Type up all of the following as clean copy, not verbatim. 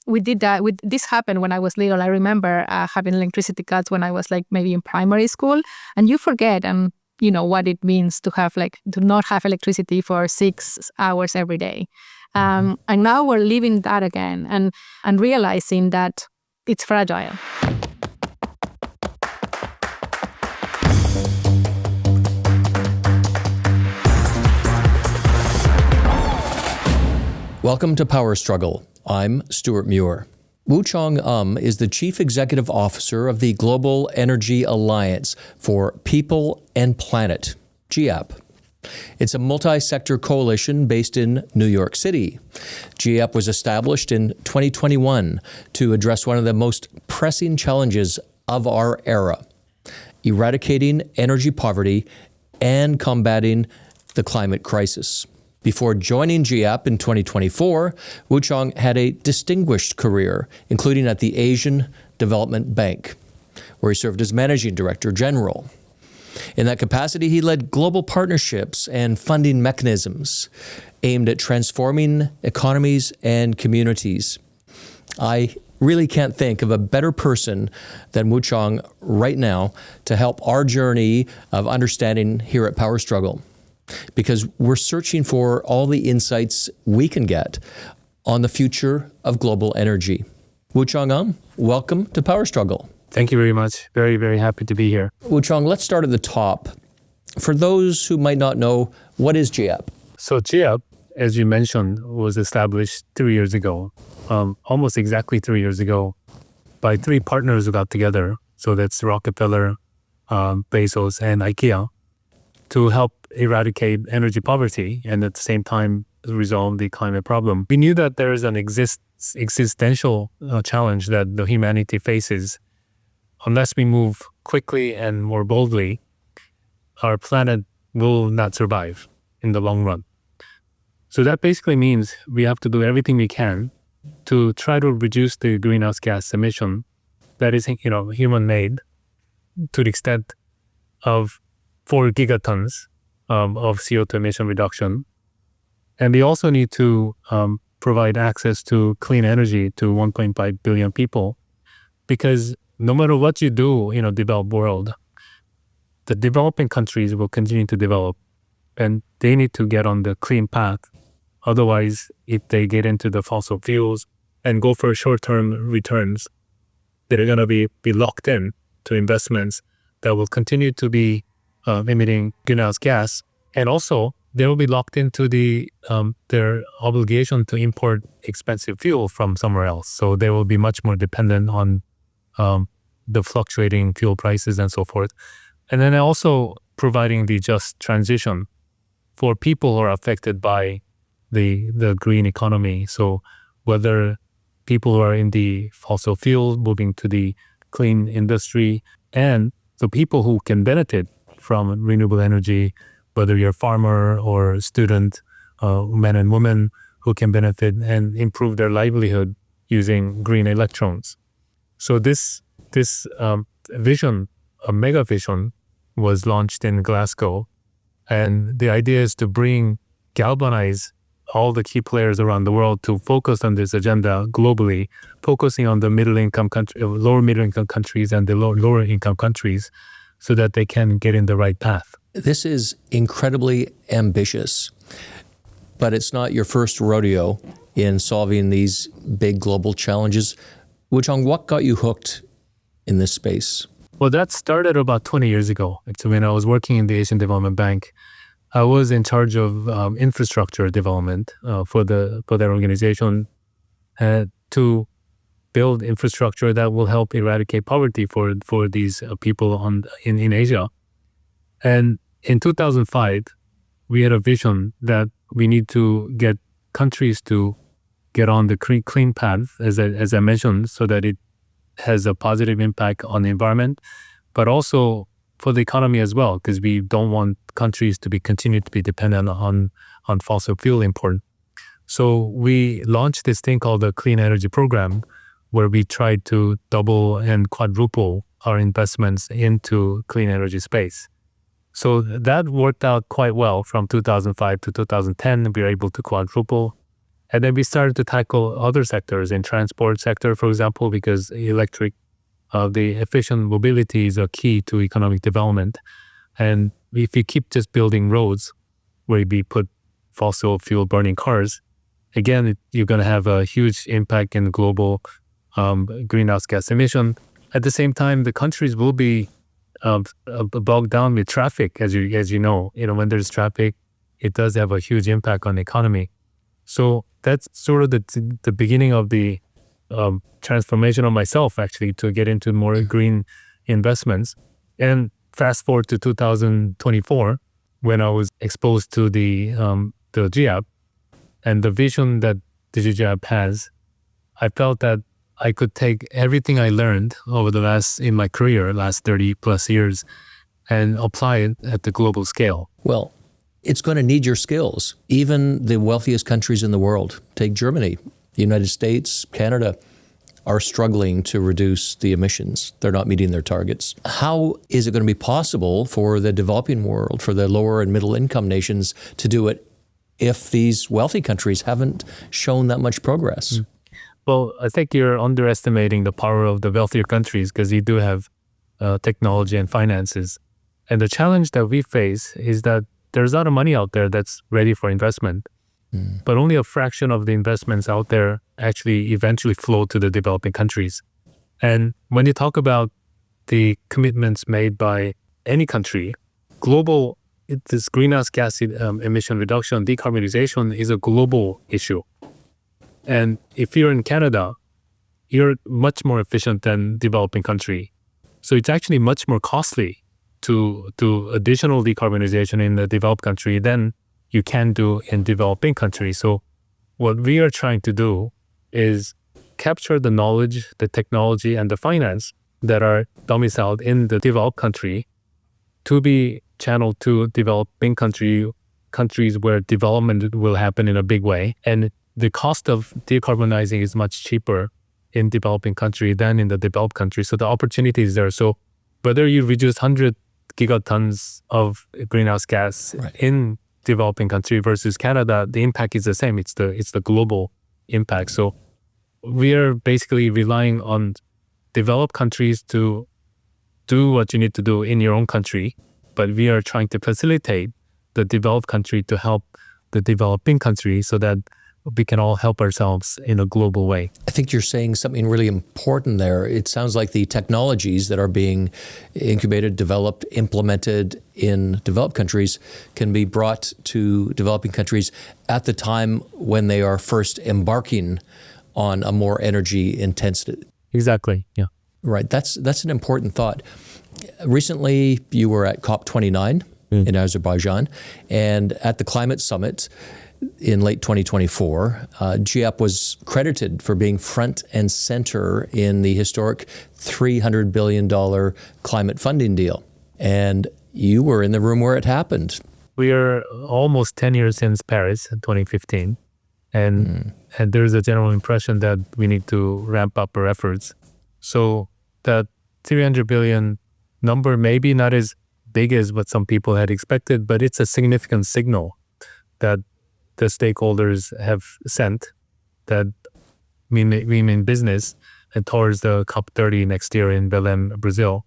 we did that. This happened when I was little. I remember having electricity cuts when I was like maybe in primary school, and you forget what it means to not have electricity for 6 hours every day. And now we're living that again and realizing that it's fragile. Welcome to Power Struggle. I'm Stuart Muir. Woochong is the Chief Executive Officer of the Global Energy Alliance for People and Planet, GEAPP. It's a multi-sector coalition based in New York City. GEAPP was established in 2021 to address one of the most pressing challenges of our era, eradicating energy poverty and combating the climate crisis. Before joining GEAPP in 2024, Woochong had a distinguished career, including at the Asian Development Bank, where he served as Managing Director General. In that capacity, he led global partnerships and funding mechanisms aimed at transforming economies and communities. I really can't think of a better person than Woochong right now to help our journey of understanding here at Power Struggle, because we're searching for all the insights we can get on the future of global energy. Woochong, welcome to Power Struggle. Thank you very much. Very, very happy to be here. Woochong, let's start at the top. For those who might not know, what is GEAPP? So GEAPP, as you mentioned, was established 3 years ago, almost exactly 3 years ago, by three partners who got together. So that's Rockefeller, Bezos, and IKEA, to help eradicate energy poverty and at the same time resolve the climate problem. We knew that there is an existential challenge that the humanity faces. Unless we move quickly and more boldly, our planet will not survive in the long run. So that basically means we have to do everything we can to try to reduce the greenhouse gas emission that is, human-made to the extent of 4 gigatons of CO2 emission reduction. And we also need to provide access to clean energy to 1.5 billion people, because no matter what you do in a developed world, the developing countries will continue to develop and they need to get on the clean path. Otherwise, if they get into the fossil fuels and go for short-term returns, they're going to be locked in to investments that will continue to be emitting greenhouse gas, and also they will be locked into their obligation to import expensive fuel from somewhere else. So they will be much more dependent on the fluctuating fuel prices and so forth. And then also providing the just transition for people who are affected by the green economy. So whether people who are in the fossil fuel moving to the clean industry, and the people who can benefit from renewable energy, whether you're a farmer or a student, men and women who can benefit and improve their livelihood using green electrons. So this vision, a mega vision, was launched in Glasgow. And the idea is to galvanize all the key players around the world to focus on this agenda globally, focusing on the lower middle income countries and the lower income countries, so that they can get in the right path. This is incredibly ambitious, but it's not your first rodeo in solving these big global challenges. Woochong, what got you hooked in this space? Well, that started about 20 years ago. Actually, when I was working in the Asian Development Bank, I was in charge of infrastructure development for that organization to build infrastructure that will help eradicate poverty for these people in Asia. And in 2005, we had a vision that we need to get countries to get on the clean path, as I mentioned, so that it has a positive impact on the environment, but also for the economy as well, because we don't want countries to continue to be dependent on fossil fuel import. So we launched this thing called the Clean Energy Program, where we tried to double and quadruple our investments into clean energy space. So that worked out quite well. From 2005 to 2010, we were able to quadruple And then we started to tackle other sectors in transport sector, for example, because the efficient mobility is a key to economic development. And if you keep just building roads where we put fossil fuel burning cars, again, you're going to have a huge impact in global greenhouse gas emission. At the same time, the countries will be bogged down with traffic, as you know. When there's traffic, it does have a huge impact on the economy. So that's sort of the beginning of the transformation of myself, actually, to get into more green investments. And fast forward to 2024, when I was exposed to the GEAPP and the vision that the GEAPP has, I felt that I could take everything I learned in my career, last 30 plus years, and apply it at the global scale. Well, it's going to need your skills. Even the wealthiest countries in the world, take Germany, the United States, Canada, are struggling to reduce the emissions. They're not meeting their targets. How is it going to be possible for the developing world, for the lower and middle income nations to do it if these wealthy countries haven't shown that much progress? Well, I think you're underestimating the power of the wealthier countries because you do have technology and finances. And the challenge that we face is that there's a lot of money out there that's ready for investment, but only a fraction of the investments out there actually eventually flow to the developing countries. And when you talk about the commitments made by any country, this greenhouse gas emission reduction, decarbonization is a global issue. And if you're in Canada, you're much more efficient than developing country. So it's actually much more costly to do additional decarbonization in the developed country than you can do in developing countries. So what we are trying to do is capture the knowledge, the technology, and the finance that are domiciled in the developed country to be channeled to developing countries where development will happen in a big way. And the cost of decarbonizing is much cheaper in developing country than in the developed country. So the opportunity is there. So whether you reduce 100 gigatons of greenhouse gas in developing country versus Canada, the impact is the same. It's the global impact. So we are basically relying on developed countries to do what you need to do in your own country, but we are trying to facilitate the developed country to help the developing country so that we can all help ourselves in a global way. I think you're saying something really important there. It sounds like the technologies that are being incubated, developed, implemented in developed countries can be brought to developing countries at the time when they are first embarking on a more energy intensive. Exactly, yeah. Right, that's an important thought. Recently, you were at COP29 in Azerbaijan, and at the climate summit, in late 2024, GEAPP was credited for being front and center in the historic $300 billion climate funding deal. And you were in the room where it happened. We are almost 10 years since Paris in 2015. And there's a general impression that we need to ramp up our efforts. So that 300 billion number may be not as big as what some people had expected, but it's a significant signal that the stakeholders have sent that we mean business and towards the COP30 next year in Belém, Brazil.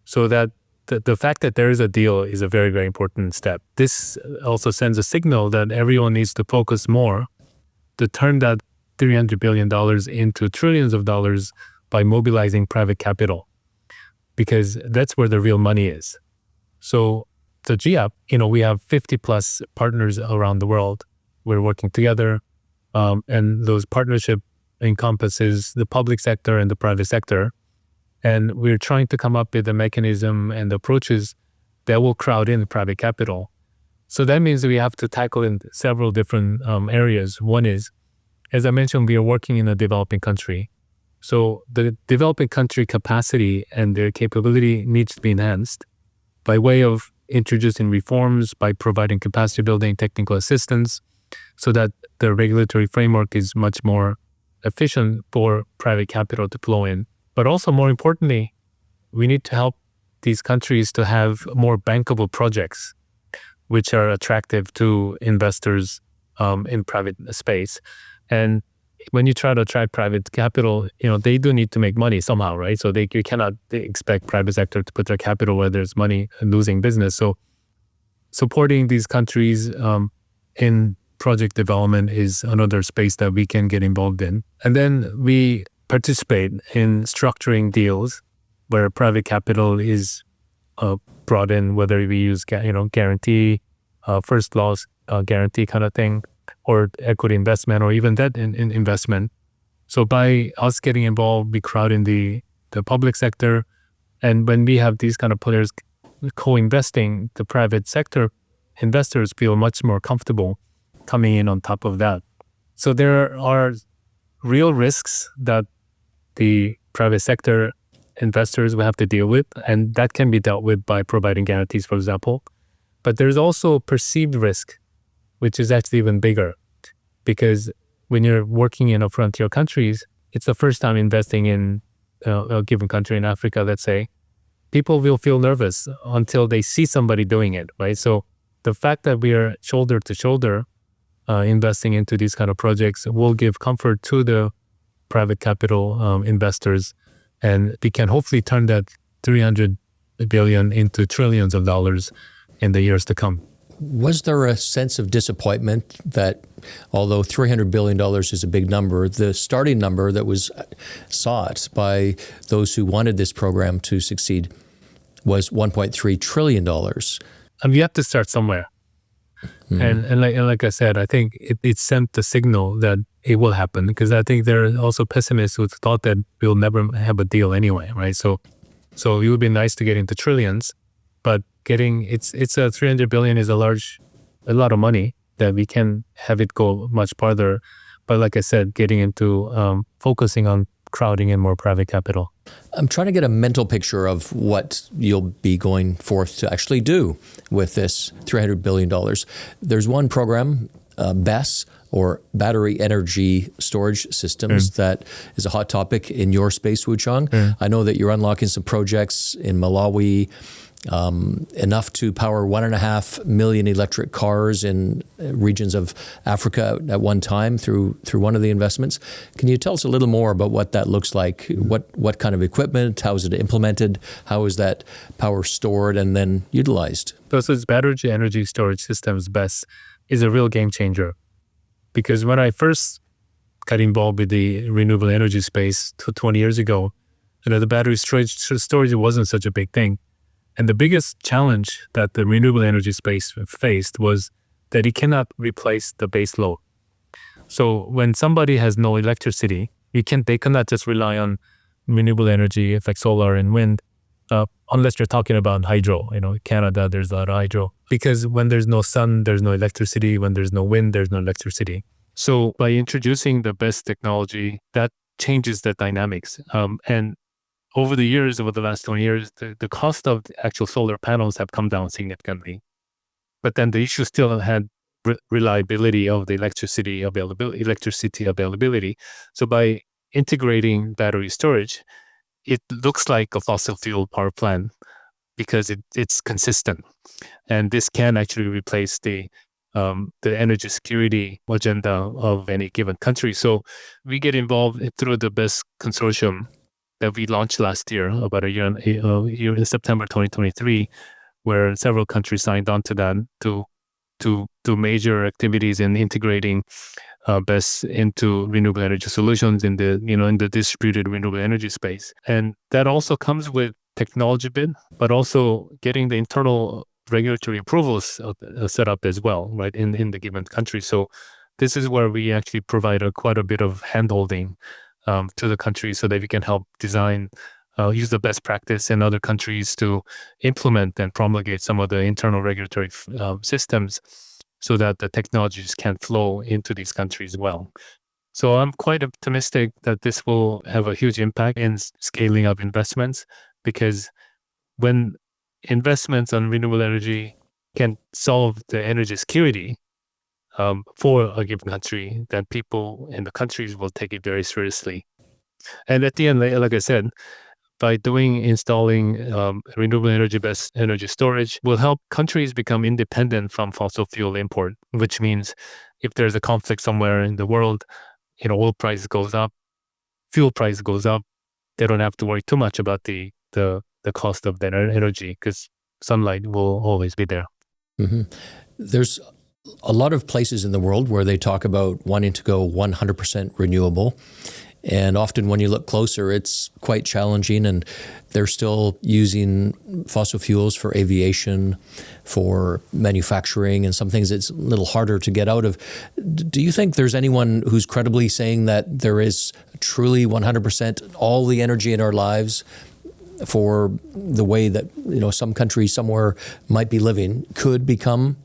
So that the fact that there is a deal is a very, very important step. This also sends a signal that everyone needs to focus more to turn that $300 billion into trillions of dollars by mobilizing private capital, because that's where the real money is. So the GEAPP, we have 50 plus partners around the world. We're working together, and those partnership encompasses the public sector and the private sector. And we're trying to come up with a mechanism and approaches that will crowd in private capital. So that means we have to tackle in several different areas. One is, as I mentioned, we are working in a developing country. So the developing country capacity and their capability needs to be enhanced by way of introducing reforms, by providing capacity building, technical assistance, so that the regulatory framework is much more efficient for private capital to flow in. But also, more importantly, we need to help these countries to have more bankable projects, which are attractive to investors in private space. And when you try to attract private capital, they do need to make money somehow, right? So you cannot expect private sector to put their capital where there's money and losing business. So supporting these countries in project development is another space that we can get involved in. And then we participate in structuring deals where private capital is brought in, whether we use guarantee, first loss guarantee kind of thing, or equity investment, or even debt in investment. So by us getting involved, we crowd in the public sector. And when we have these kind of players co-investing, the private sector investors feel much more comfortable coming in on top of that. So there are real risks that the private sector investors will have to deal with, and that can be dealt with by providing guarantees, for example. But there's also perceived risk, which is actually even bigger, because when you're working in a frontier countries, it's the first time investing in a given country in Africa, let's say. People will feel nervous until they see somebody doing it, right? So the fact that we are shoulder to shoulder investing into these kind of projects will give comfort to the private capital investors, and we can hopefully turn that 300 billion into trillions of dollars in the years to come. Was there a sense of disappointment that although $300 billion is a big number, the starting number that was sought by those who wanted this program to succeed was $1.3 trillion? And we have to start somewhere. Mm-hmm. And like I said, I think it sent the signal that it will happen, because I think there are also pessimists who thought that we'll never have a deal anyway, right? So it would be nice to get into trillions, but it's a 300 billion is a lot of money that we can have it go much farther. But like I said, getting into focusing on crowding in more private capital. I'm trying to get a mental picture of what you'll be going forth to actually do with this $300 billion. There's one program, BESS, or Battery Energy Storage Systems, that is a hot topic in your space, Woochong. I know that you're unlocking some projects in Malawi, enough to power 1.5 million electric cars in regions of Africa at one time through one of the investments. Can you tell us a little more about what that looks like? What kind of equipment? How is it implemented? How is that power stored and then utilized? So it's Battery Energy Storage Systems, BESS, is a real game changer. Because when I first got involved with the renewable energy space 20 years ago, the battery storage wasn't such a big thing. And the biggest challenge that the renewable energy space faced was that it cannot replace the base load. So when somebody has no electricity, they cannot just rely on renewable energy like solar and wind, unless you're talking about hydro. Canada, there's a lot of hydro. Because when there's no sun, there's no electricity. When there's no wind, there's no electricity. So by introducing the BESS technology, that changes the dynamics. And over the last 20 years, the cost of the actual solar panels have come down significantly. But then the issue still had reliability of the electricity availability. So by integrating battery storage, it looks like a fossil fuel power plant because it's consistent. And this can actually replace the energy security agenda of any given country. So we get involved through the BESS consortium that we launched last year, about a year in September 2023, where several countries signed on to that to major activities in integrating BESS into renewable energy solutions in the distributed renewable energy space. And that also comes with technology bit, but also getting the internal regulatory approvals set up as well, right, in the given country. So this is where we actually provide quite a bit of handholding to the country so that we can help design, use the best practice in other countries to implement and promulgate some of the internal regulatory systems so that the technologies can flow into these countries well. So I'm quite optimistic that this will have a huge impact in scaling up investments, because when investments on renewable energy can solve the energy security for a given country, then people in the countries will take it very seriously. And at the end, like I said, by installing renewable energy-based energy storage will help countries become independent from fossil fuel import, which means if there's a conflict somewhere in the world, oil price goes up, fuel price goes up, they don't have to worry too much about the cost of their energy because sunlight will always be there. Mm-hmm. There's a lot of places in the world where they talk about wanting to go 100% renewable. And often when you look closer, it's quite challenging, and they're still using fossil fuels for aviation, for manufacturing, and some things it's a little harder to get out of. Do you think there's anyone who's credibly saying that there is truly 100% all the energy in our lives for the way that some country somewhere might be living could become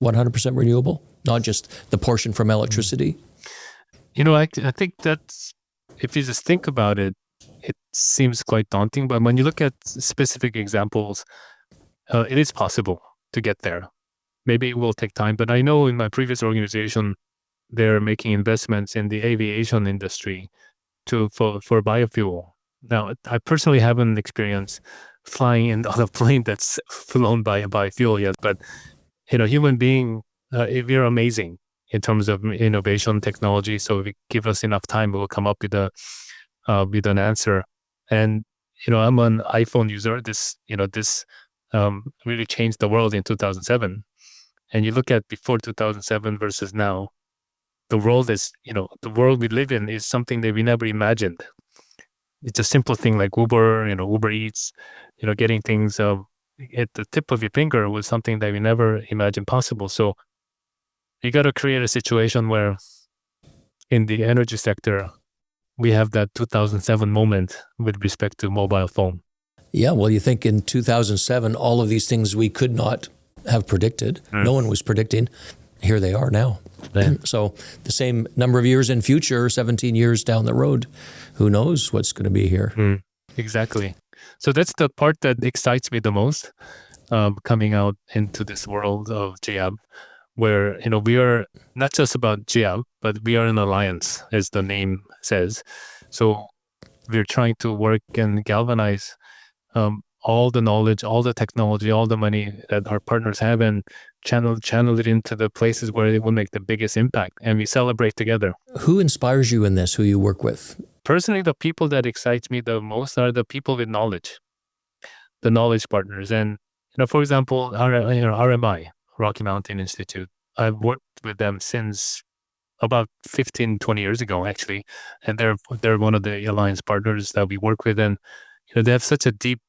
100% renewable, not just the portion from electricity? I think that's, if you just think about it, it seems quite daunting. But when you look at specific examples, it is possible to get there. Maybe it will take time, but I know in my previous organization, they're making investments in the aviation industry for biofuel. Now, I personally haven't experienced flying on a plane that's flown by a biofuel yet, but human being, we're amazing in terms of innovation technology. So if we give us enough time, we'll come up with an answer. And I'm an iPhone user. This really changed the world in 2007. And you look at before 2007 versus now, the world we live in is something that we never imagined. It's a simple thing like Uber, Uber Eats, getting things at the tip of your finger was something that we never imagined possible. So you got to create a situation where in the energy sector, we have that 2007 moment with respect to mobile phone. Yeah, well, you think in 2007, all of these things we could not have predicted. No one was predicting. Here they are now. Yeah. So the same number of years in future, 17 years down the road, who knows what's going to be here. Exactly. So that's the part that excites me the most, coming out into this world of GEAPP, where we are not just about GEAPP, but we are an alliance, as the name says. So we're trying to work and galvanize all the knowledge, all the technology, all the money that our partners have, and channel it into the places where it will make the biggest impact. And we celebrate together. Who inspires you in this? Who you work with? Personally, the people that excite me the most are the people with knowledge, the knowledge partners. And for example, RMI. Rocky Mountain Institute. I've worked with them since about 15, 20 years ago, actually. And they're one of the alliance partners that we work with. And they have such a deep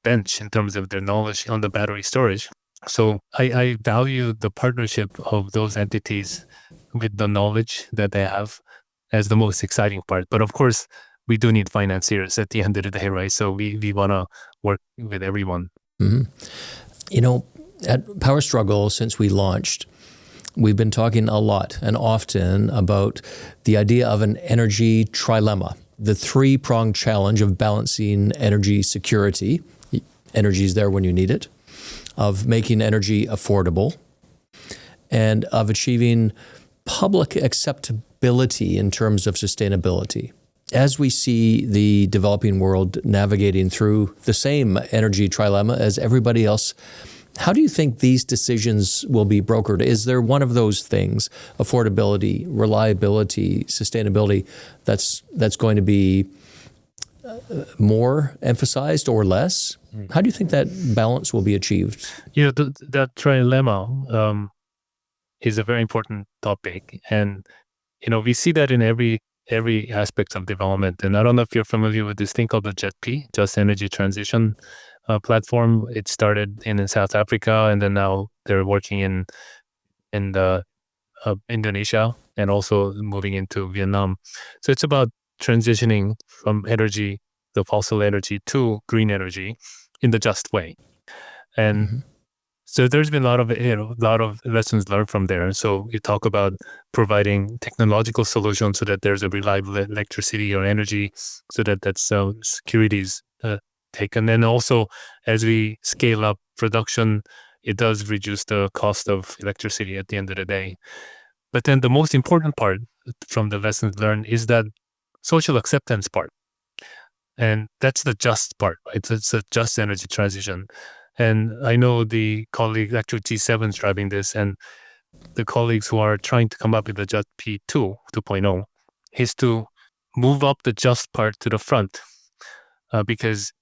bench in terms of their knowledge on the battery storage. So I value the partnership of those entities with the knowledge that they have as the most exciting part. But of course, we do need financiers at the end of the day, right? So we want to work with everyone. Mm-hmm. At Power Struggle, since we launched, we've been talking a lot and often about the idea of an energy trilemma, the three-pronged challenge of balancing energy security, energy is there when you need it, of making energy affordable, and of achieving public acceptability in terms of sustainability. As we see the developing world navigating through the same energy trilemma as everybody else, how do you think these decisions will be brokered? Is there one of those things, affordability, reliability, sustainability, that's going to be more emphasized or less? How do you think that balance will be achieved? That trilemma is a very important topic. And, we see that in every aspect of development. And I don't know if you're familiar with this thing called the GEAPP, Just Energy Transition platform. It started in South Africa, and then now they're working in Indonesia and also moving into Vietnam. So it's about transitioning from energy, the fossil energy, to green energy in the just way. And so there's been a lot of lessons learned from there. So you talk about providing technological solutions so that there's a reliable electricity or energy, so that security is taken. And also, as we scale up production, it does reduce the cost of electricity at the end of the day. But then the most important part from the lessons learned is that social acceptance part. And that's the just part, right? It's a just energy transition. And I know the colleagues, actually G7 is driving this, and the colleagues who are trying to come up with the GEAPP 2.0 is to move up the just part to the front, because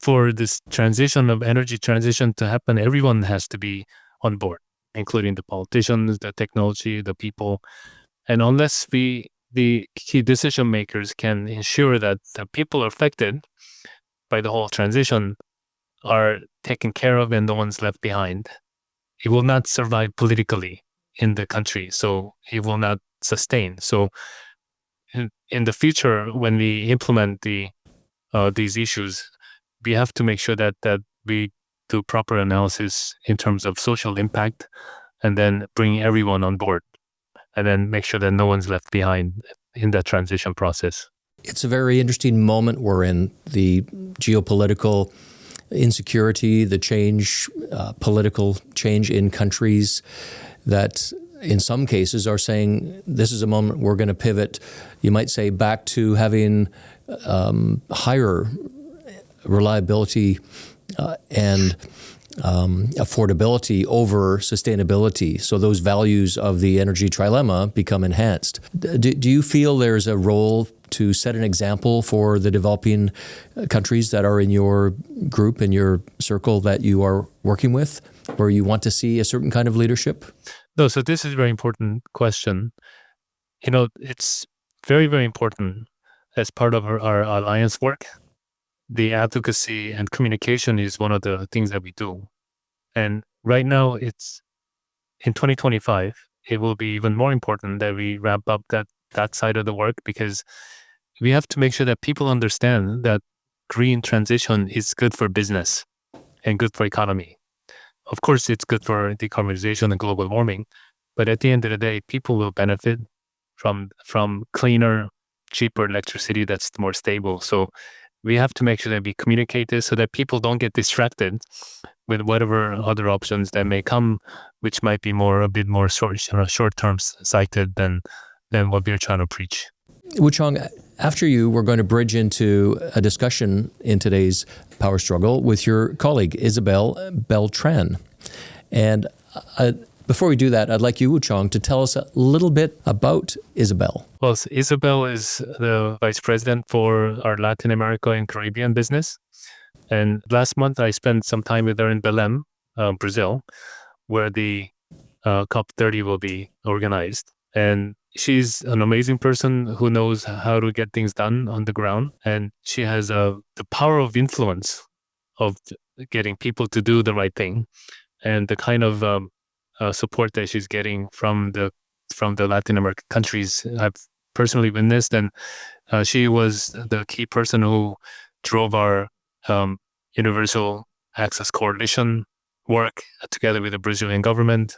for this energy transition to happen, everyone has to be on board, including the politicians, the technology, the people. And unless the key decision makers can ensure that the people affected by the whole transition are taken care of and no one's left behind, it will not survive politically in the country. So it will not sustain. So in the future, when we implement these issues, we have to make sure that we do proper analysis in terms of social impact, and then bring everyone on board, and then make sure that no one's left behind in that transition process. It's a very interesting moment we're in, the geopolitical insecurity, the change, political change in countries that in some cases are saying this is a moment we're going to pivot, you might say, back to having higher reliability and affordability over sustainability. So those values of the energy trilemma become enhanced. Do you feel there's a role to set an example for the developing countries that are in your group, in your circle that you are working with, where you want to see a certain kind of leadership? No, so this is a very important question. It's very, very important as part of our alliance work. The advocacy and communication is one of the things that we do. And right now, it's in 2025, it will be even more important that we ramp up that side of the work, because we have to make sure that people understand that green transition is good for business and good for economy. Of course, it's good for decarbonization and global warming, but at the end of the day, people will benefit from cleaner, cheaper electricity that's more stable. So we have to make sure that we communicate this so that people don't get distracted with whatever other options that may come, which might be a bit more short-term sighted than what we're trying to preach. Woochong, after you, we're going to bridge into a discussion in today's Power Struggle with your colleague, Isabel Beltrán. And before we do that, I'd like you, Woochong, to tell us a little bit about Isabel. Well, Isabel is the vice president for our Latin America and Caribbean business. And last month, I spent some time with her in Belém, Brazil, where the COP30 will be organized. And she's an amazing person who knows how to get things done on the ground. And she has the power of influence of getting people to do the right thing. And the kind of support that she's getting from the Latin American countries, I've personally witnessed. And she was the key person who drove our Universal Access Coalition work together with the Brazilian government,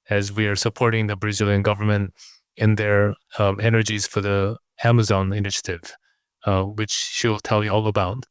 as we are supporting the Brazilian government in their energies for the Amazon initiative, which she'll tell you all about.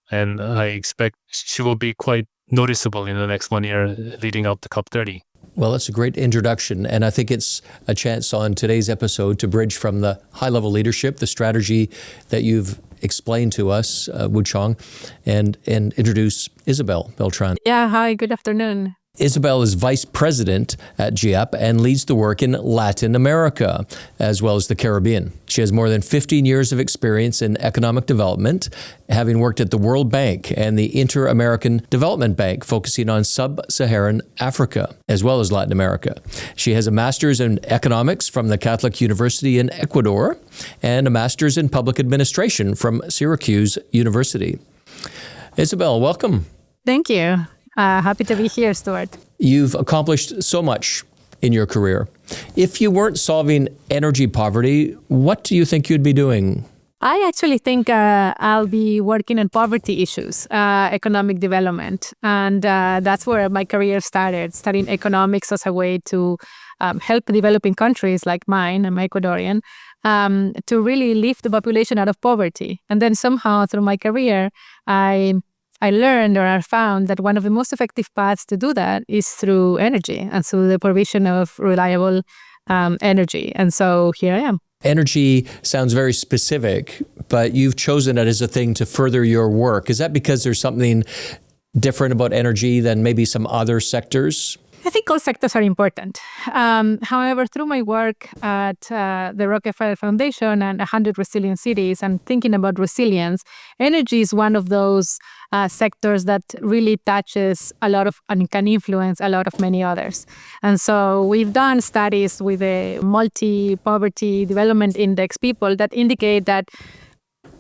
And I expect she will be quite noticeable in the next 1 year leading up to COP30. Well, that's a great introduction, and I think it's a chance on today's episode to bridge from the high-level leadership, the strategy that you've explained to us, Woochong, and introduce Isabel Beltrán. Yeah, hi, good afternoon. Isabel is vice president at GEAPP and leads the work in Latin America, as well as the Caribbean. She has more than 15 years of experience in economic development, having worked at the World Bank and the Inter-American Development Bank, focusing on sub-Saharan Africa, as well as Latin America. She has a master's in economics from the Catholic University in Ecuador and a master's in public administration from Syracuse University. Isabel, welcome. Thank you. Happy to be here, Stuart. You've accomplished so much in your career. If you weren't solving energy poverty, what do you think you'd be doing? I actually think I'll be working on poverty issues, economic development. And that's where my career started, studying economics as a way to help developing countries like mine, I'm Ecuadorian, to really lift the population out of poverty. And then somehow through my career, I learned, or I found, that one of the most effective paths to do that is through energy and through the provision of reliable energy. And so here I am. Energy sounds very specific, but you've chosen it as a thing to further your work. Is that because there's something different about energy than maybe some other sectors? I think all sectors are important. However, through my work at the Rockefeller Foundation and 100 Resilient Cities and thinking about resilience, energy is one of those sectors that really touches a lot of and can influence a lot of many others. And so we've done studies with a multi-poverty development index people that indicate that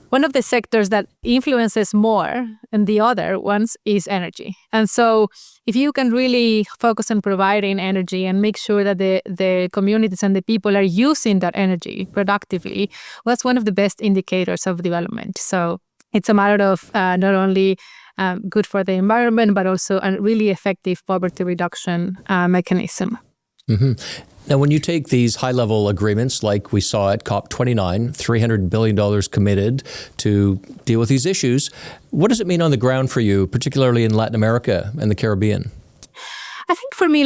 one of the sectors that influences more than the other ones is energy. And so if you can really focus on providing energy and make sure that the communities and the people are using that energy productively, well, that's one of the best indicators of development. So it's a matter of not only good for the environment, but also a really effective poverty reduction mechanism. Mm-hmm. Now, when you take these high-level agreements like we saw at COP29, $300 billion committed to deal with these issues, what does it mean on the ground for you, particularly in Latin America and the Caribbean? I think for me,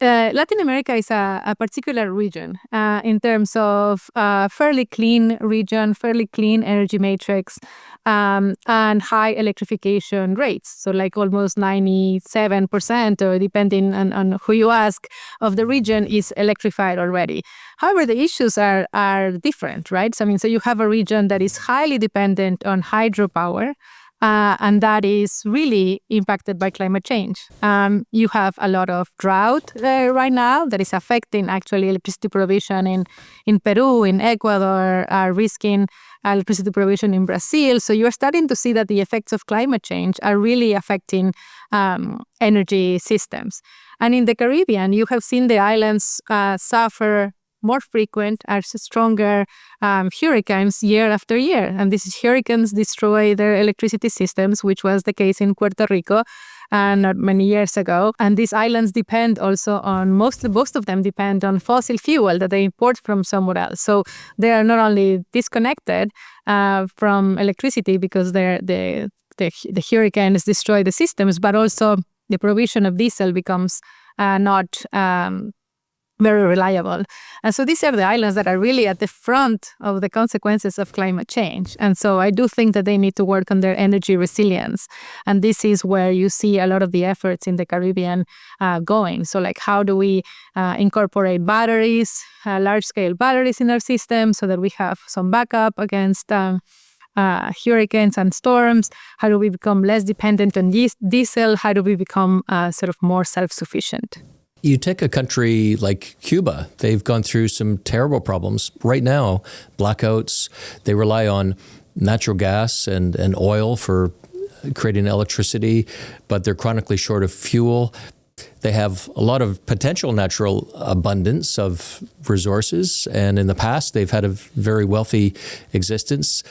Latin America is a particular region in terms of fairly clean region, fairly clean energy matrix, and high electrification rates. So almost 97%, or depending on who you ask, of the region is electrified already. However, the issues are different, right? So you have a region that is highly dependent on hydropower, and that is really impacted by climate change. You have a lot of drought right now that is affecting actually electricity provision in Peru, in Ecuador, risking electricity provision in Brazil. So you're starting to see that the effects of climate change are really affecting energy systems. And in the Caribbean, you have seen the islands suffer more frequent, are stronger hurricanes year after year. And these hurricanes destroy their electricity systems, which was the case in Puerto Rico not many years ago. And these islands depend also on, most of them depend on fossil fuel that they import from somewhere else. So they are not only disconnected from electricity because the hurricanes destroy the systems, but also the provision of diesel becomes not very reliable. And so these are the islands that are really at the front of the consequences of climate change. And so I do think that they need to work on their energy resilience. And this is where you see a lot of the efforts in the Caribbean going. So how do we incorporate batteries, large-scale batteries in our system so that we have some backup against hurricanes and storms? How do we become less dependent on diesel? How do we become sort of more self-sufficient? You take a country like Cuba, they've gone through some terrible problems. Right now, blackouts, they rely on natural gas and oil for creating electricity, but they're chronically short of fuel. They have a lot of potential natural abundance of resources, and in the past, they've had a very wealthy existence.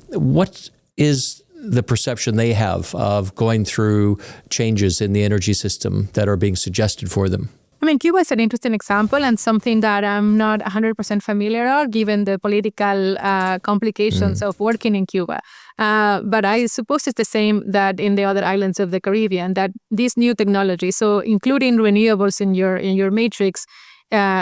What is the perception they have of going through changes in the energy system that are being suggested for them? Cuba is an interesting example and something that I'm not 100% familiar with, given the political complications of working in Cuba. But I suppose it's the same that in the other islands of the Caribbean, that this new technology, so including renewables in your matrix,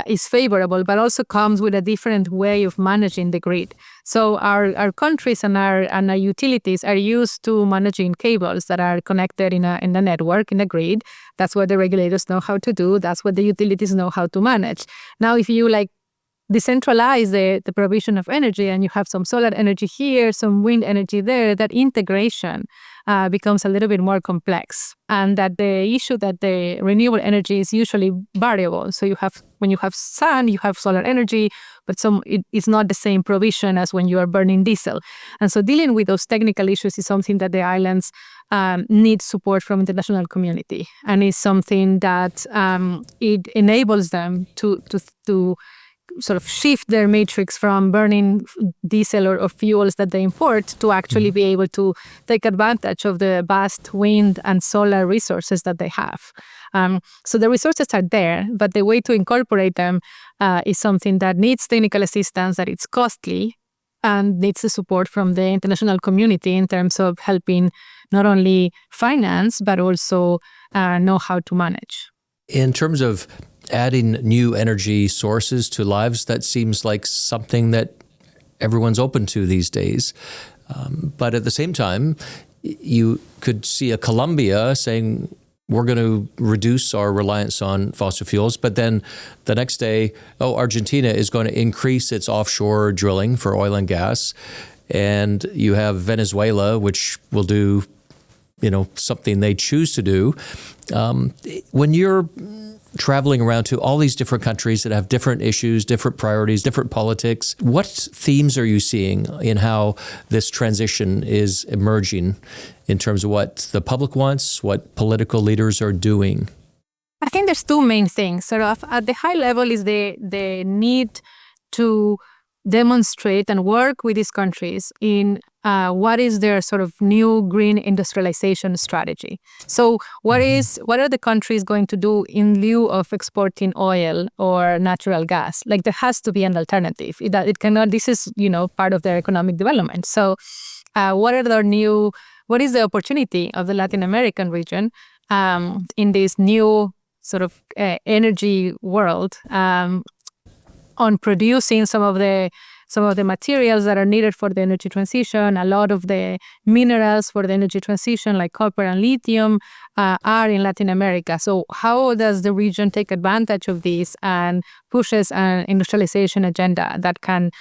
is favorable, but also comes with a different way of managing the grid. So our countries and our utilities are used to managing cables that are connected in the network, in the grid. That's what the regulators know how to do. That's what the utilities know how to manage. Now, if you decentralize the provision of energy and you have some solar energy here, some wind energy there, that integration becomes a little bit more complex. And that the issue that the renewable energy is usually variable. So when you have sun, you have solar energy, but it's not the same provision as when you are burning diesel. And so dealing with those technical issues is something that the islands need support from the international community. And is something that it enables them to sort of shift their matrix from burning diesel or fuels that they import to actually be able to take advantage of the vast wind and solar resources that they have. So the resources are there, but the way to incorporate them is something that needs technical assistance, that it's costly, and needs the support from the international community in terms of helping not only finance, but also know how to manage. In terms of adding new energy sources to lives, that seems like something that everyone's open to these days. But at the same time, you could see a Colombia saying, we're going to reduce our reliance on fossil fuels. But then the next day, Argentina is going to increase its offshore drilling for oil and gas. And you have Venezuela, which will do, something they choose to do. When you're traveling around to all these different countries that have different issues, different priorities, different politics, what themes are you seeing in how this transition is emerging in terms of what the public wants, what political leaders are doing? I think there's two main things. Sort of at the high level is the need to demonstrate and work with these countries in what is their sort of new green industrialization strategy. So what are the countries going to do in lieu of exporting oil or natural gas? Like there has to be an alternative. It cannot. This is part of their economic development. So what is the opportunity of the Latin American region in this new sort of energy world? On producing some of the materials that are needed for the energy transition. A lot of the minerals for the energy transition, like copper and lithium, are in Latin America. So how does the region take advantage of this and pushes an industrialization agenda that can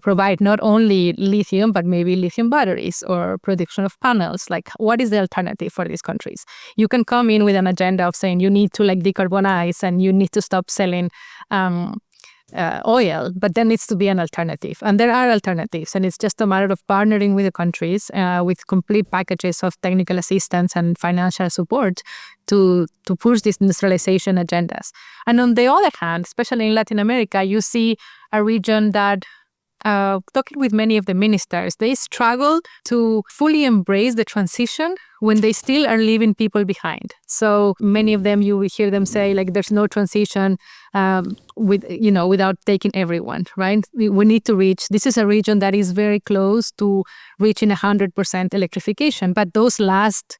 provide not only lithium, but maybe lithium batteries or production of panels? Like, what is the alternative for these countries? You can come in with an agenda of saying you need to decarbonize and you need to stop selling oil, but there needs to be an alternative. And there are alternatives. And it's just a matter of partnering with the countries with complete packages of technical assistance and financial support to push these industrialization agendas. And on the other hand, especially in Latin America, you see a region that talking with many of the ministers, they struggle to fully embrace the transition when they still are leaving people behind. So many of them, you will hear them say, there's no transition without taking everyone, right? We need to reach, this is a region that is very close to reaching 100% electrification, but those last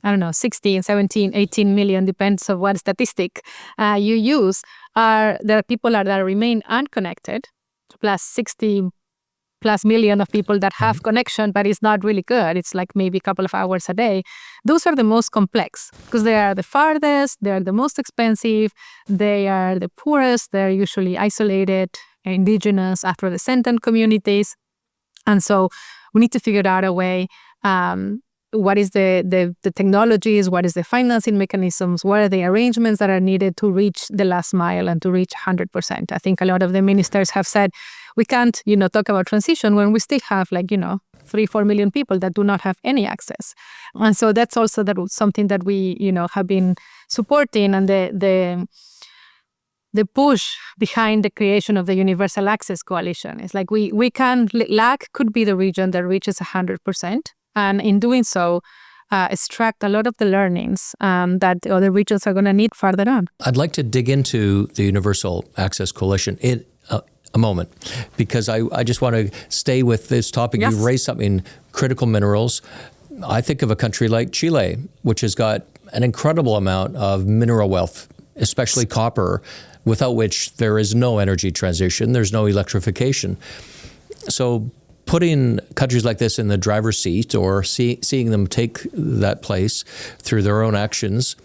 16, 17, 18 million, depends on what statistic you use, there are people that remain unconnected, plus 60 plus million of people that have connection, but it's not really good. It's like maybe a couple of hours a day. Those are the most complex because they are the farthest, they are the most expensive, they are the poorest, they're usually isolated, indigenous, Afro-descendant communities. And so we need to figure out a way, what is the technologies, what is the financing mechanisms, what are the arrangements that are needed to reach the last mile and to reach 100%. I think a lot of the ministers have said, we can't, talk about transition when we still have 3-4 million people that do not have any access. And so that's also something that we, have been supporting, and the push behind the creation of the Universal Access Coalition. It's like we can, LAC could be the region that reaches 100%. And in doing so, extract a lot of the learnings that the other regions are going to need further on. I'd like to dig into the Universal Access Coalition in a moment, because I just want to stay with this topic. Yes. You raised something, critical minerals. I think of a country like Chile, which has got an incredible amount of mineral wealth, especially copper, without which there is no energy transition, there's no electrification. So putting countries like this in the driver's seat, or seeing them take that place through their own actions,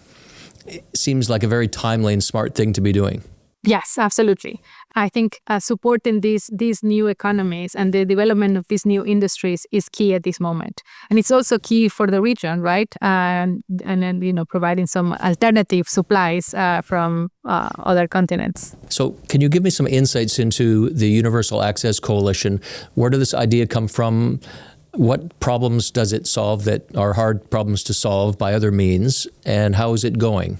seems like a very timely and smart thing to be doing. Yes, absolutely. I think supporting these new economies and the development of these new industries is key at this moment. And it's also key for the region, right? And then, providing some alternative supplies from other continents. So can you give me some insights into the Universal Access Coalition? Where did this idea come from? What problems does it solve that are hard problems to solve by other means? And how is it going?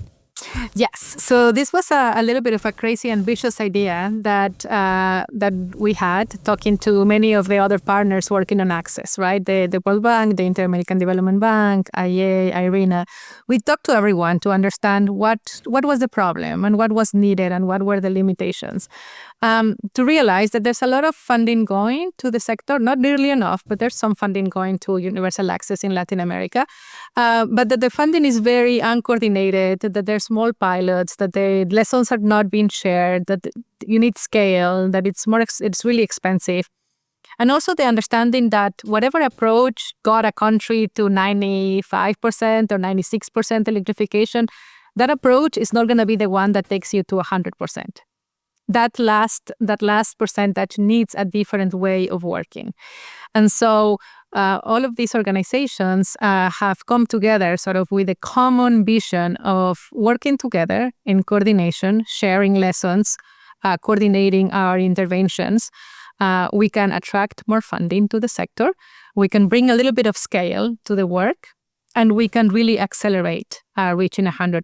Yes. So this was a little bit of a crazy, ambitious idea that we had, talking to many of the other partners working on access, right? The World Bank, the Inter-American Development Bank, IEA, IRENA. We talked to everyone to understand what was the problem and what was needed and what were the limitations. To realize that there's a lot of funding going to the sector, not nearly enough, but there's some funding going to universal access in Latin America, but that the funding is very uncoordinated, that there's small pilots, that the lessons are not being shared, that you need scale, that it's really expensive. And also the understanding that whatever approach got a country to 95% or 96% electrification, that approach is not going to be the one that takes you to 100%. That last percentage needs a different way of working. And so all of these organizations have come together sort of with a common vision of working together in coordination, sharing lessons, coordinating our interventions. We can attract more funding to the sector. We can bring a little bit of scale to the work, and we can really accelerate reaching 100%.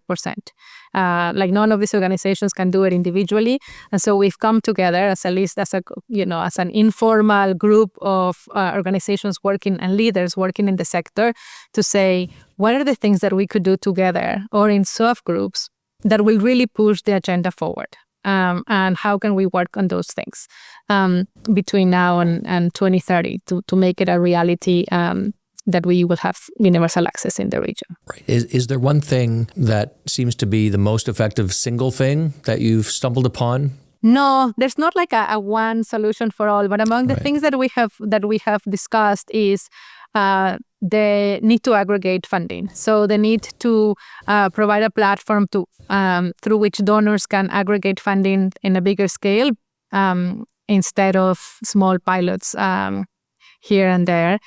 Like none of these organizations can do it individually, and so we've come together as an informal group of organizations working and leaders working in the sector to say what are the things that we could do together or in subgroups that will really push the agenda forward. And how can we work on those things between now and 2030 to make it a reality that we will have universal access in the region. Right. Is there one thing that seems to be the most effective single thing that you've stumbled upon? No, there's not like a one solution for all. But among the things that we have discussed is the need to aggregate funding. So the need to provide a platform through which donors can aggregate funding in a bigger scale instead of small pilots here and there.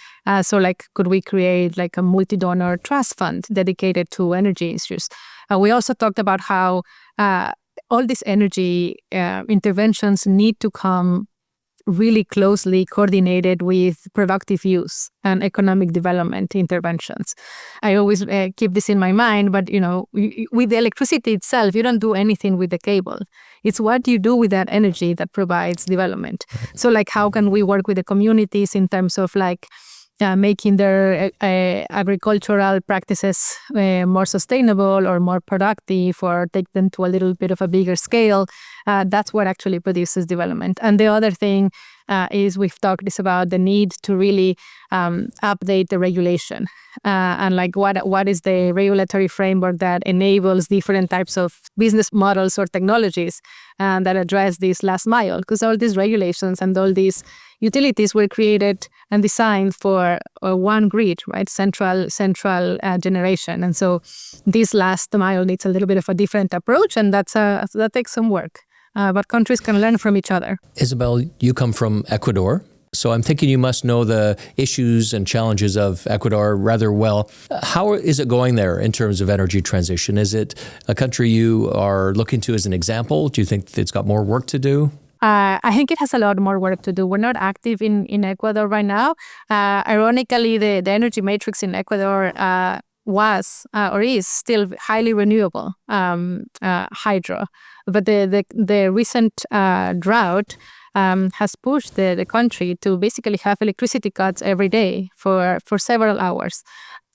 So like, could we create like a multi-donor trust fund dedicated to energy issues? We also talked about how all these energy interventions need to come really closely coordinated with productive use and economic development interventions. I always keep this in my mind, but with the electricity itself, you don't do anything with the cable. It's what you do with that energy that provides development. So like, how can we work with the communities in terms of like making their agricultural practices more sustainable or more productive, or take them to a little bit of a bigger scale? That's what actually produces development. And the other thing is we've talked about the need to really update the regulation and like what is the regulatory framework that enables different types of business models or technologies that address this last mile, because all these regulations and all these utilities were created and designed for one grid, right? Central generation. And so this last mile needs a little bit of a different approach, and that takes some work. But countries can learn from each other. Isabel, you come from Ecuador, so I'm thinking you must know the issues and challenges of Ecuador rather well. How is it going there in terms of energy transition? Is it a country you are looking to as an example? Do you think it's got more work to do? I think it has a lot more work to do. We're not active in Ecuador right now. Ironically, the energy matrix in Ecuador was or is still highly renewable, hydro. But the recent drought has pushed the country to basically have electricity cuts every day for several hours.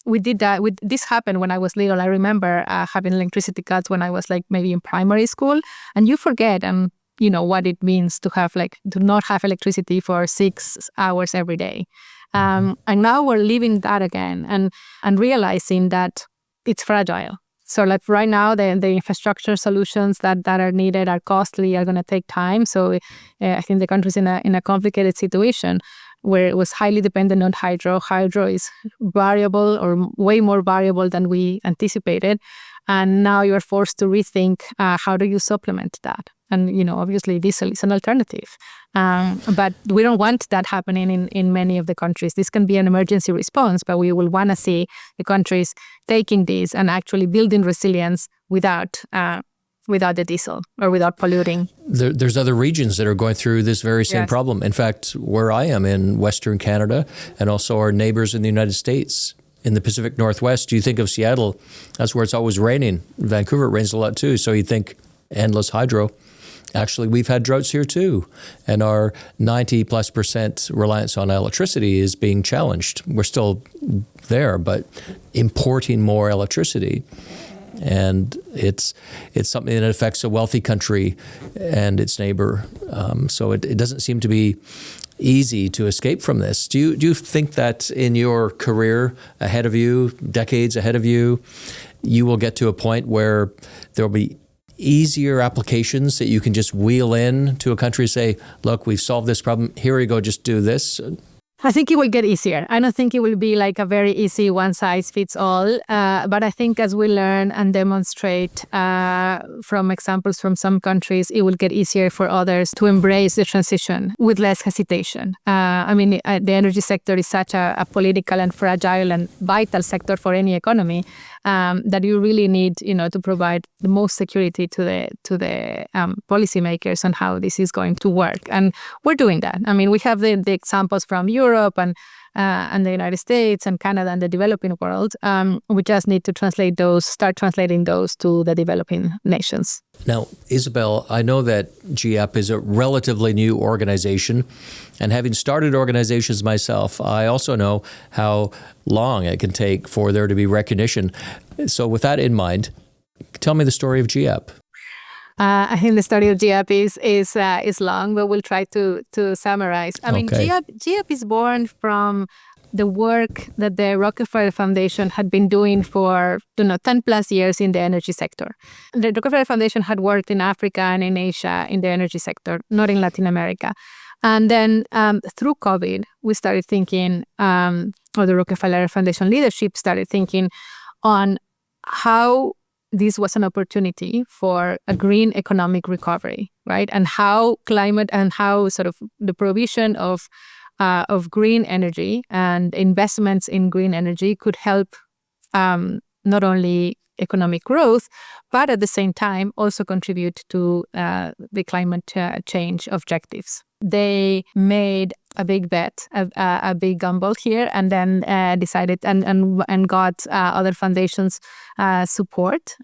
We did that. This happened when I was little. I remember having electricity cuts when I was like maybe in primary school, and you forget what it means to not have electricity for 6 hours every day. And now we're living that again and realizing that it's fragile. So like right now, the infrastructure solutions that are needed are costly, are going to take time. So I think the country's in a complicated situation where it was highly dependent on hydro. Hydro is variable or way more variable than we anticipated. And now you're forced to rethink how do you supplement that? And, obviously diesel is an alternative. But we don't want that happening in many of the countries. This can be an emergency response, but we will want to see the countries taking this and actually building resilience without the diesel or without polluting. There's other regions that are going through this very same problem. In fact, where I am in Western Canada, and also our neighbors in the United States, in the Pacific Northwest, you think of Seattle, that's where it's always raining. In Vancouver, it rains a lot too. So you think endless hydro. Actually, we've had droughts here too. And our 90+% reliance on electricity is being challenged. We're still there, but importing more electricity. And it's something that affects a wealthy country and its neighbor. So it doesn't seem to be easy to escape from this. Do you think that in your career ahead of you, decades ahead of you, you will get to a point where there will be easier applications that you can just wheel in to a country and say, look, we've solved this problem. Here you go, just do this? I think it will get easier. I don't think it will be like a very easy one-size-fits-all. But I think as we learn and demonstrate from examples from some countries, it will get easier for others to embrace the transition with less hesitation. The energy sector is such a political and fragile and vital sector for any economy that you really need, to provide the most security to the policymakers on how this is going to work. And we're doing that. We have the examples from Europe and the United States and Canada and the developing world. We just need to start translating those to the developing nations. Now, Isabel, I know that GEAPP is a relatively new organization, and having started organizations myself, I also know how long it can take for there to be recognition. So with that in mind, tell me the story of GEAPP. I think the story of GEAPP is long, but we'll try to summarize. GEAPP is born from the work that the Rockefeller Foundation had been doing for 10 plus years in the energy sector. The Rockefeller Foundation had worked in Africa and in Asia in the energy sector, not in Latin America. And then through COVID, we started thinking, or the Rockefeller Foundation leadership started thinking on how this was an opportunity for a green economic recovery, right? And how climate and how sort of the provision of green energy and investments in green energy could help not only economic growth, but at the same time also contribute to the climate change objectives. They made a big bet, a big gamble here, and then decided and got other foundations support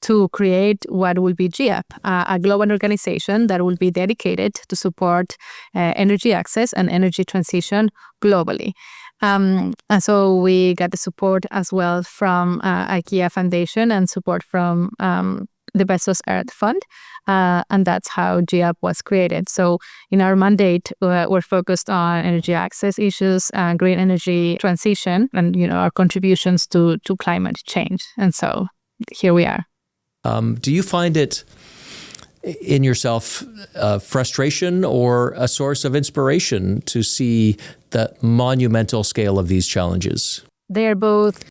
to create what will be GEAPP, a global organization that will be dedicated to support energy access and energy transition globally. And so we got the support as well from IKEA Foundation and support from the Bezos Earth Fund. And that's how GEAPP was created. So in our mandate, we're focused on energy access issues, green energy transition, and our contributions to climate change. And so here we are. Do you find it in yourself frustration or a source of inspiration to see the monumental scale of these challenges? They are both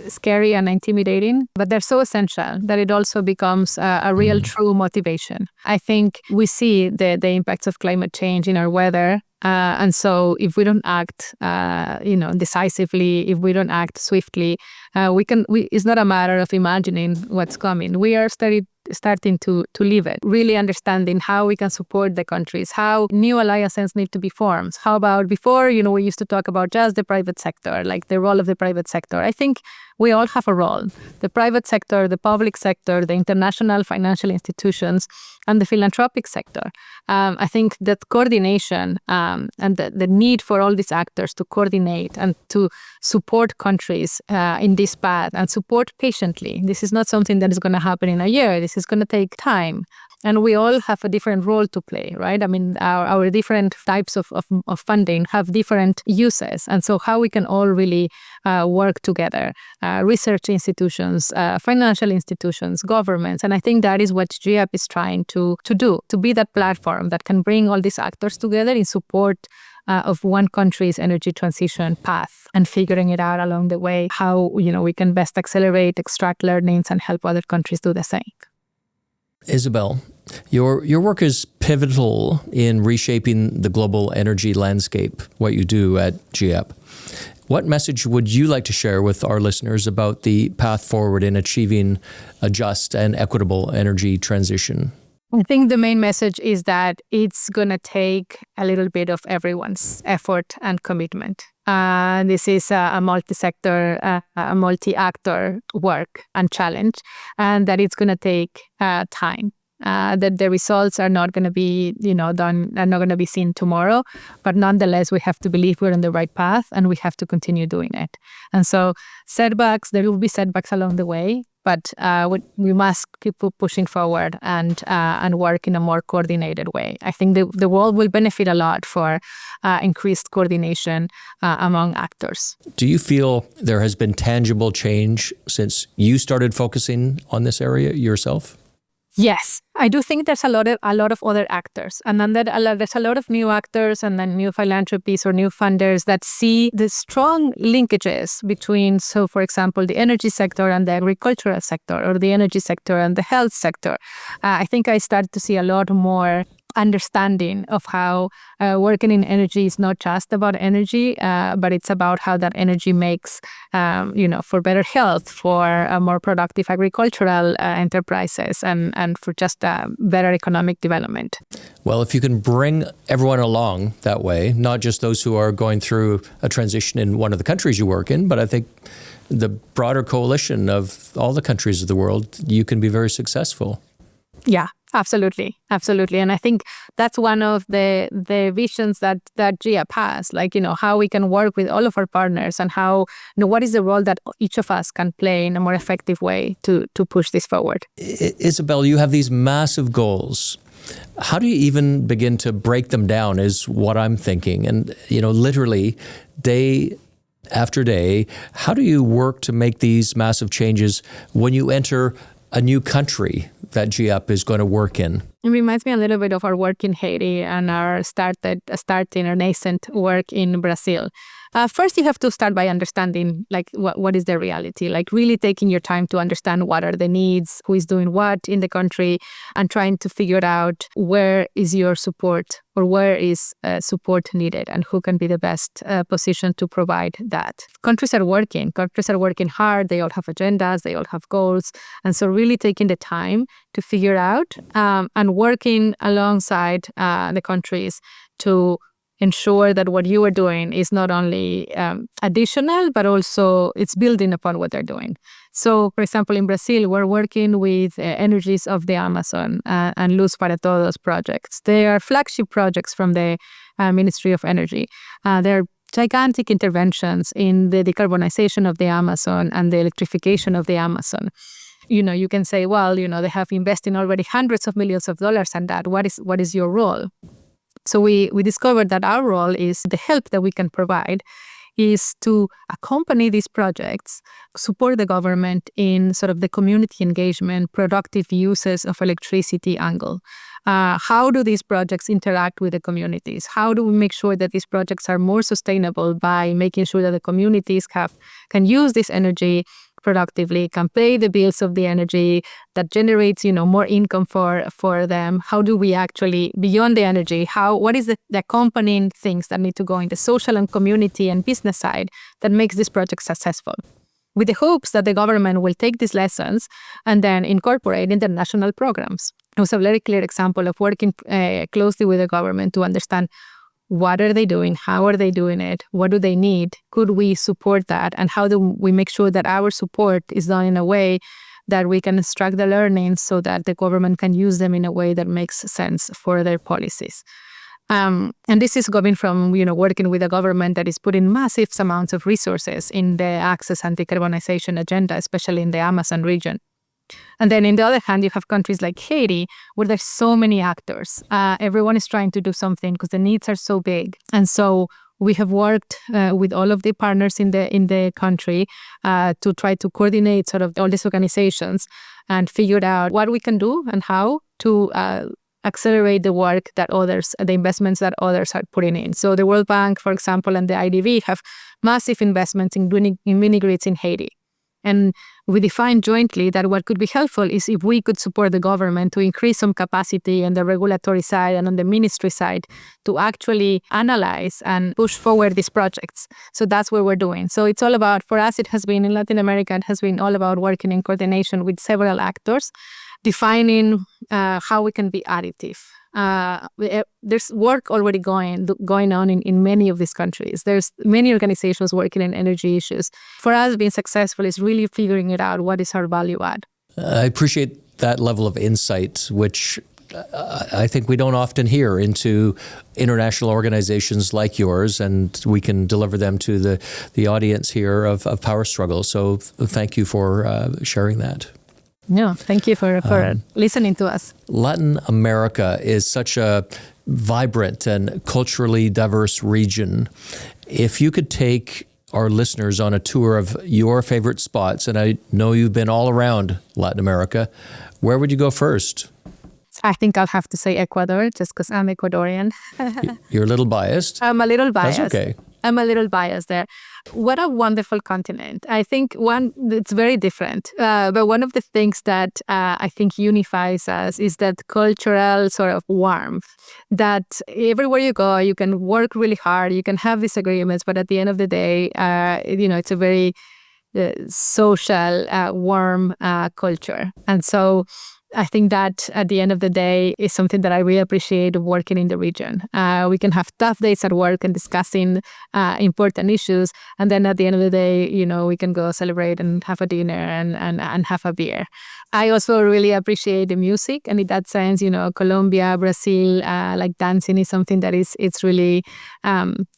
scary and intimidating, but they're so essential that it also becomes a real true motivation. I think we see the impacts of climate change in our weather. And so if we don't act, decisively, if we don't act swiftly, it's not a matter of imagining what's coming. We are starting to live it, really understanding how we can support the countries, how new alliances need to be formed. How about before, we used to talk about just the private sector, like the role of the private sector. I think we all have a role. The private sector, the public sector, the international financial institutions, and the philanthropic sector. I think that coordination and the need for all these actors to coordinate and to support countries in this path and support patiently. This is not something that is going to happen in a year. This is going to take time. And we all have a different role to play, right? Our different types of funding have different uses. And so how we can all really work together, research institutions, financial institutions, governments. And I think that is what GEAPP is trying to do, to be that platform that can bring all these actors together in support of one country's energy transition path and figuring it out along the way, how we can best accelerate, extract learnings, and help other countries do the same. Isabel, your work is pivotal in reshaping the global energy landscape, what you do at GEAPP. What message would you like to share with our listeners about the path forward in achieving a just and equitable energy transition? I think the main message is that it's going to take a little bit of everyone's effort and commitment. This is a multi-sector, a multi-actor work and challenge, and that it's going to take time. That the results are not going to be, done, are not going to be seen tomorrow, but nonetheless, we have to believe we're on the right path and we have to continue doing it. And so setbacks, there will be setbacks along the way, but we must keep pushing forward and work in a more coordinated way. I think the world will benefit a lot for increased coordination among actors. Do you feel there has been tangible change since you started focusing on this area yourself? Yes, I do think there's a lot of other actors, and then there's a lot of new actors and then new philanthropies or new funders that see the strong linkages between, so for example, the energy sector and the agricultural sector, or the energy sector and the health sector. I think I started to see a lot more understanding of how working in energy is not just about energy, but it's about how that energy makes, for better health, for more productive agricultural enterprises, and for just better economic development. Well, if you can bring everyone along that way, not just those who are going through a transition in one of the countries you work in, but I think the broader coalition of all the countries of the world, you can be very successful. Yeah. Absolutely. And I think that's one of the visions that GEAPP has, how we can work with all of our partners and how, what is the role that each of us can play in a more effective way to push this forward. Isabel, you have these massive goals. How do you even begin to break them down is what I'm thinking. And, literally day after day, how do you work to make these massive changes when you enter a new country that GEAPP is going to work in? It reminds me a little bit of our work in Haiti and our starting our nascent work in Brazil. First, you have to start by understanding what is the reality, really taking your time to understand what are the needs, who is doing what in the country, and trying to figure out where is your support or where is support needed and who can be the best position to provide that. Countries are working hard, they all have agendas, they all have goals. And so really taking the time to figure out and working alongside the countries to ensure that what you are doing is not only additional, but also it's building upon what they're doing. So, for example, in Brazil, we're working with Energies of the Amazon and Luz para Todos projects. They are flagship projects from the Ministry of Energy. They're gigantic interventions in the decarbonization of the Amazon and the electrification of the Amazon. You can say, well, they have invested already hundreds of millions of dollars in that. What is your role? So we discovered that our role is the help that we can provide is to accompany these projects, support the government in sort of the community engagement, productive uses of electricity angle. How do these projects interact with the communities? How do we make sure that these projects are more sustainable by making sure that the communities can use this energy productively, can pay the bills of the energy that generates, more income for them? How do we actually, beyond the energy, what is the accompanying things that need to go in the social and community and business side that makes this project successful? With the hopes that the government will take these lessons and then incorporate in their national programs. It was a very clear example of working closely with the government to understand what are they doing? How are they doing it? What do they need? Could we support that? And how do we make sure that our support is done in a way that we can extract the learnings so that the government can use them in a way that makes sense for their policies? And this is coming from, working with a government that is putting massive amounts of resources in the access and decarbonization agenda, especially in the Amazon region. And then, on the other hand, you have countries like Haiti, where there's so many actors. Everyone is trying to do something because the needs are so big. And so we have worked with all of the partners in the country to try to coordinate sort of all these organizations and figure out what we can do and how to accelerate the work that the investments that others are putting in. So the World Bank, for example, and the IDB have massive investments in mini grids in Haiti. And we defined jointly that what could be helpful is if we could support the government to increase some capacity on the regulatory side and on the ministry side to actually analyze and push forward these projects. So that's what we're doing. So it's all about, for us, it has been in Latin America, it has been all about working in coordination with several actors, defining how we can be additive. There's work already going on in many of these countries. There's many organizations working in energy issues. For us, being successful is really figuring it out. What is our value add? I appreciate that level of insight, which I think we don't often hear into international organizations like yours, and we can deliver them to the audience here of Power Struggle. So thank you for sharing that. No, thank you for listening to us. Latin America is such a vibrant and culturally diverse region. If you could take our listeners on a tour of your favorite spots, and I know you've been all around Latin America, where would you go first? I think I'll have to say Ecuador, just because I'm Ecuadorian. You're a little biased. I'm a little biased. That's okay. I'm a little biased there. What a wonderful continent. I think it's very different. But one of the things that I think unifies us is that cultural sort of warmth, that everywhere you go, you can work really hard, you can have disagreements, but at the end of the day, it's a very social, warm culture. And so I think that at the end of the day is something that I really appreciate working in the region. We can have tough days at work and discussing important issues. And then at the end of the day, we can go celebrate and have a dinner and have a beer. I also really appreciate the music. And in that sense, Colombia, Brazil, like dancing is something that it's really,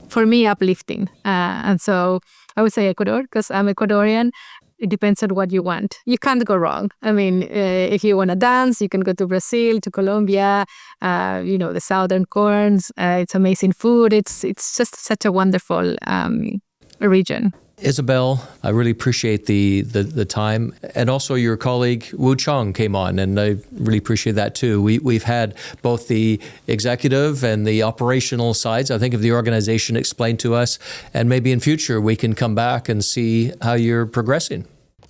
for me, uplifting. And so I would say Ecuador because I'm Ecuadorian. It depends on what you want. You can't go wrong. I mean, if you want to dance, you can go to Brazil, to Colombia, the southern corns. It's amazing food. It's just such a wonderful region. Isabel, I really appreciate the time. And also your colleague Woochong came on, and I really appreciate that too. We've had both the executive and the operational sides, I think, of the organization explained to us. And maybe in future we can come back and see how you're progressing.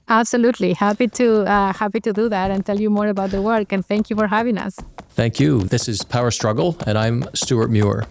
Absolutely. Happy to do that and tell you more about the work. And thank you for having us. Thank you. This is Power Struggle, and I'm Stuart Muir.